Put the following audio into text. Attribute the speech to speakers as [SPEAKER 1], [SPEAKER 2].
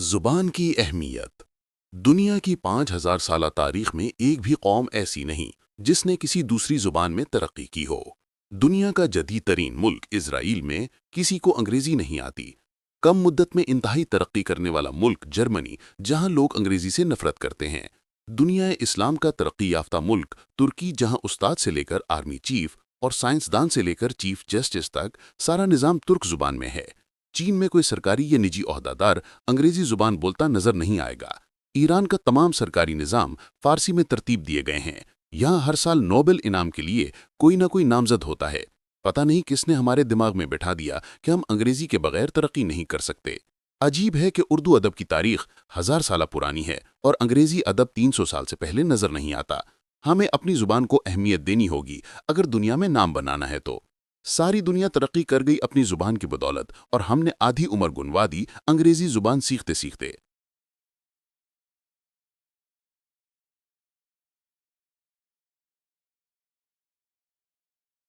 [SPEAKER 1] زبان کی اہمیت۔ دنیا کی 5,000 سالہ تاریخ میں ایک بھی قوم ایسی نہیں جس نے کسی دوسری زبان میں ترقی کی ہو۔ دنیا کا جدید ترین ملک اسرائیل میں کسی کو انگریزی نہیں آتی۔ کم مدت میں انتہائی ترقی کرنے والا ملک جرمنی، جہاں لوگ انگریزی سے نفرت کرتے ہیں۔ دنیا اسلام کا ترقی یافتہ ملک ترکی، جہاں استاد سے لے کر آرمی چیف اور سائنسدان سے لے کر چیف جسٹس تک سارا نظام ترک زبان میں ہے۔ چین میں کوئی سرکاری یا نجی عہدیدار انگریزی زبان بولتا نظر نہیں آئے گا۔ ایران کا تمام سرکاری نظام فارسی میں ترتیب دیے گئے ہیں۔ یہاں ہر سال نوبل انعام کے لیے کوئی نہ کوئی نامزد ہوتا ہے۔ پتہ نہیں کس نے ہمارے دماغ میں بٹھا دیا کہ ہم انگریزی کے بغیر ترقی نہیں کر سکتے۔ عجیب ہے کہ اردو ادب کی تاریخ 1000 سالہ پرانی ہے اور انگریزی ادب 300 سال سے پہلے نظر نہیں آتا۔ ہمیں اپنی زبان کو اہمیت دینی ہوگی اگر دنیا میں نام بنانا ہے تو۔ ساری دنیا ترقی کر گئی اپنی زبان کی بدولت، اور ہم نے آدھی عمر گنوا دی انگریزی زبان سیکھتے سیکھتے۔